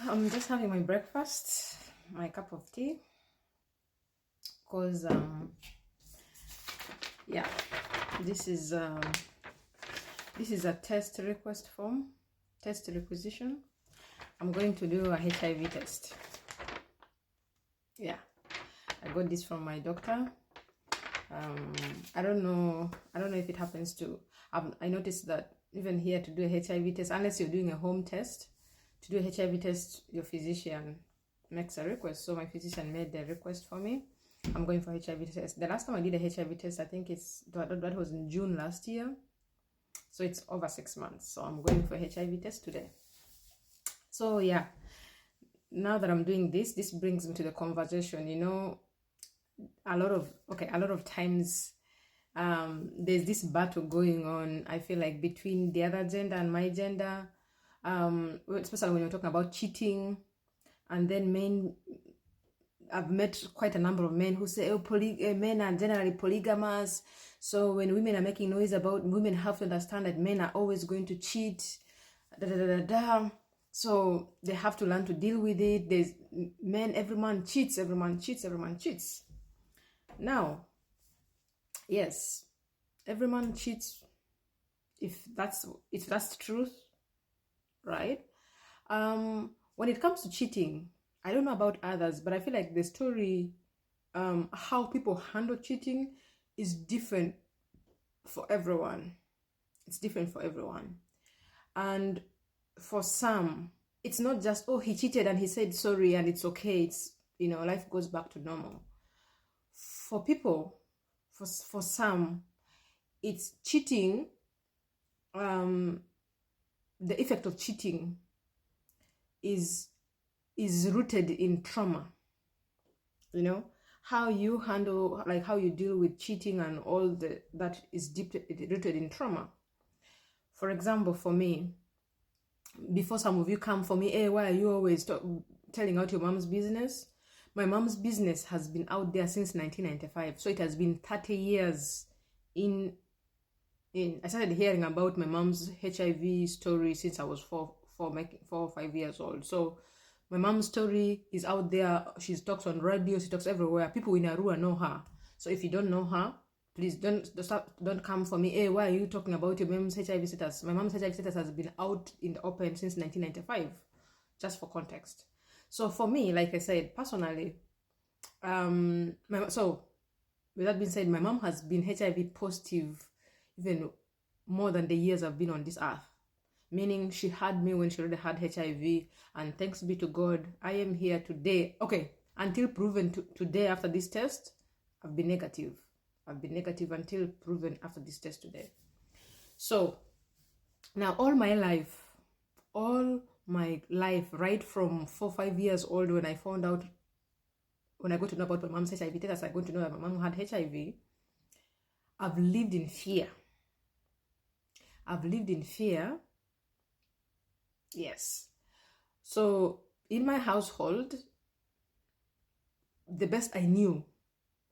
I'm just having my breakfast, my cup of tea, because yeah, this is a test request form, test requisition. I'm going to do a HIV test. Yeah, I got this from my doctor. I don't know if it happens to. I noticed that even here to do a HIV test, unless you're doing a home test, to do a HIV test, your physician makes a request. So my physician made the request for me. I'm going for HIV test. The last time I did a HIV test, I think that was in June last year. So it's over 6 months. So I'm going for a HIV test today. So yeah, now that I'm doing this brings me to the conversation. You know, a lot of times there's this battle going on, I feel like, between the other gender and my gender, especially when you're talking about cheating. And then men, I've met quite a number of men who say, oh, men are generally polygamous, so when women are making noise about women, have to understand that men are always going to cheat, so they have to learn to deal with it. There's men, every man cheats. Now, yes, every man cheats, if that's the truth, right? When it comes to cheating, I don't know about others, but I feel like the story, how people handle cheating is different for everyone. It's different for everyone. And for some, it's not just, oh, he cheated and he said sorry and it's okay. It's, you know, life goes back to normal. For people, for some, it's cheating. The effect of cheating is rooted in trauma. You know, how you handle, like how you deal with cheating and all that is deeply rooted in trauma. For example, for me, before some of you come for me, hey, why are you always telling out your mom's business? My mom's business has been out there since 1995, so it has been 30 years in I started hearing about my mom's HIV story since I was 4 or 5 years old. So my mom's story is out there. She talks on radio, she talks everywhere. People in Arua know her. So if you don't know her, please don't come for me. Hey, why are you talking about your mom's HIV status? My mom's HIV status has been out in the open since 1995, just for context. So for me, like I said, personally, so with that being said, my mom has been HIV positive even more than the years I've been on this earth. Meaning she had me when she already had HIV, and thanks be to God, I am here today. Okay, until proven today after this test, I've been negative. I've been negative until proven after this test today. So now all my life, right from 4 or 5 years old, when I got to know about my mom's HIV status, I got to know that my mom had HIV. I've lived in fear. Yes. So in my household, the best I knew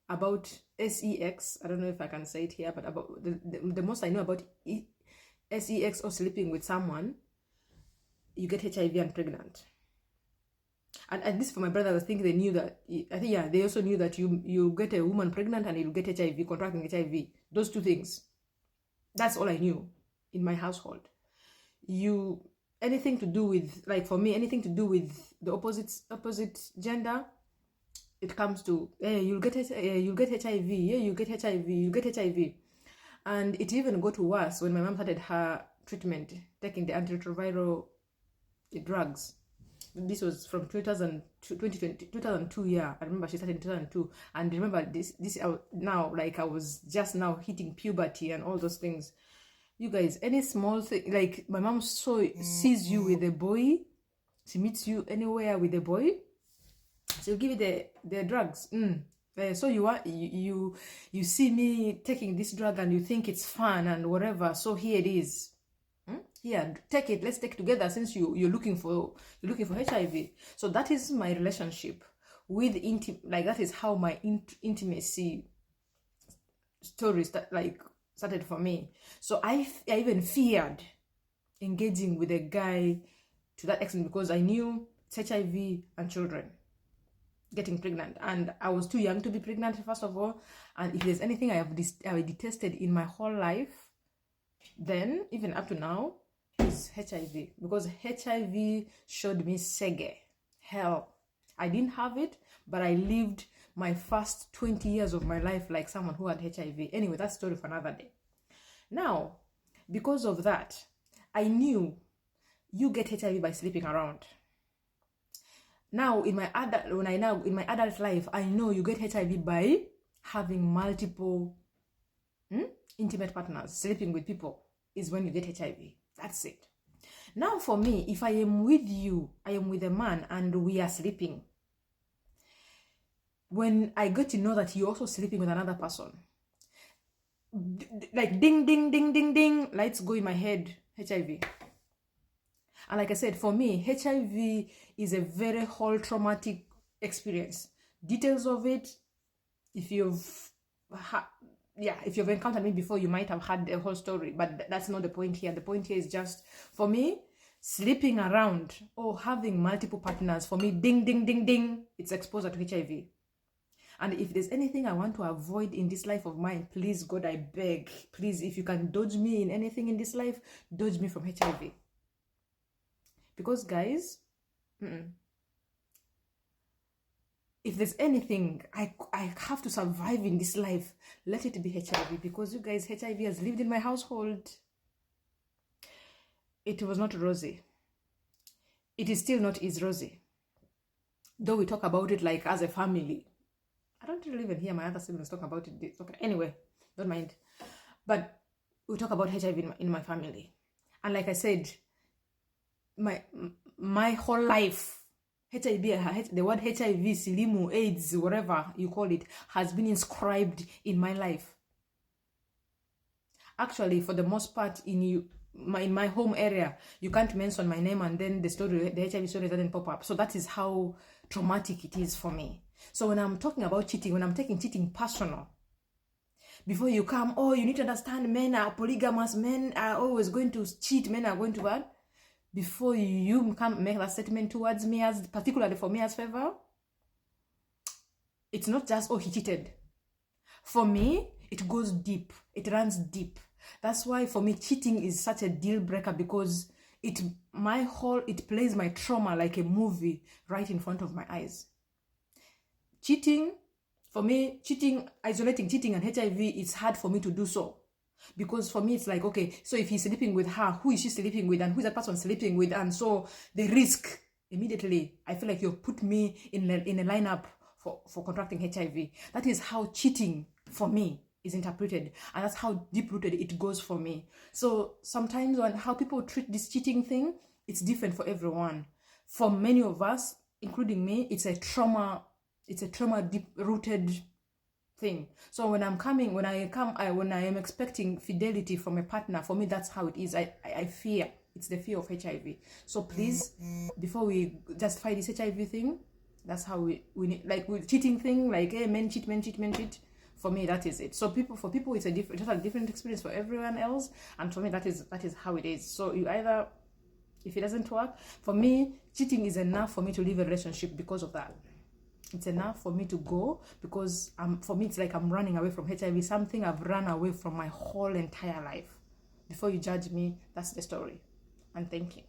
about sex, I don't know if I can say it here, but about the most I know about sex or sleeping with someone, you get HIV and pregnant. And at least for my brothers, I think they knew that. I think, yeah, they also knew that you get a woman pregnant and you'll get HIV, contracting HIV. Those two things. That's all I knew in my household. Anything to do with, like for me, anything to do with the opposite gender, it comes to, hey, you'll get HIV, yeah, you get HIV. And it even got worse when my mom started her treatment, taking the antiretroviral drugs. This was from 2002, yeah. I remember she started in 2002. And remember this now, like I was just now hitting puberty and all those things. You guys, any small thing, like my mom sees you with a boy, she meets you anywhere with a boy, she'll give you the drugs. So you see me taking this drug and you think it's fun and whatever, so here it is. Here, take it, let's take it together, since you're looking for HIV. So that is my relationship with like that is how my intimacy stories started for me. So I even feared engaging with a guy to that extent, because I knew It's HIV and children getting pregnant, and I was too young to be pregnant, first of all. And if there's anything I detested in my whole life, then even up to now, is HIV, because HIV showed me sege, hell. I didn't have it, but I lived my first 20 years of my life like someone who had HIV. Anyway, that's story for another day. Now, because of that, I knew you get HIV by sleeping around. Now, in my adult life, I know you get HIV by having multiple intimate partners. Sleeping with people is when you get HIV. That's it. Now, for me, if I am with you, I am with a man and we are sleeping. When I get to know that you're also sleeping with another person, like ding, ding, ding, ding, ding, lights go in my head, HIV. And like I said, for me, HIV is a very whole traumatic experience. Details of it, if you've encountered me before, you might have had the whole story, but that's not the point here. The point here is just, for me, sleeping around or having multiple partners, for me, ding, ding, ding, ding, it's exposure to HIV. And if there's anything I want to avoid in this life of mine, please, God, I beg, please, if you can dodge me in anything in this life, dodge me from HIV. Because, guys, if there's anything I have to survive in this life, let it be HIV. Because you guys, HIV has lived in my household. It was not rosy. It is still not as rosy. Though we talk about it like as a family. I don't really even hear my other siblings talk about it. Okay, anyway, don't mind. But we talk about HIV in my family. And like I said, my whole life, HIV, the word HIV, silimu, AIDS, whatever you call it, has been inscribed in my life. Actually, for the most part, in my home area, you can't mention my name and then the HIV story doesn't pop up. So that is how traumatic it is for me. So when I'm talking about cheating, when I'm taking cheating personal, before you come, oh, you need to understand men are polygamous, men are always going to cheat, men are going to what? Before you come make that statement towards me, as particularly for me as favor, it's not just, oh, he cheated. For me, it goes deep. It runs deep. That's why for me, cheating is such a deal breaker, because it plays my trauma like a movie right in front of my eyes. Cheating, for me, isolating cheating and HIV, it's hard for me to do so. Because for me, it's like, okay, so if he's sleeping with her, who is she sleeping with, and who is that person sleeping with? And so the risk, immediately, I feel like you've put me in a lineup for contracting HIV. That is how cheating, for me, is interpreted. And that's how deep-rooted it goes for me. So sometimes how people treat this cheating thing, it's different for everyone. For many of us, including me, it's a trauma deep-rooted thing. So when I am expecting fidelity from a partner, for me, that's how it is. I fear. It's the fear of HIV. So please, before we justify this HIV thing, that's how we need, like with cheating thing, like, hey, men cheat. For me, that is it. So for people, it's just a different experience for everyone else. And for me, that is how it is. So you either, if it doesn't work, for me, cheating is enough for me to leave a relationship because of that. It's enough for me to go, because for me, it's like I'm running away from HIV, something I've run away from my whole entire life. Before you judge me, that's the story. And thank you.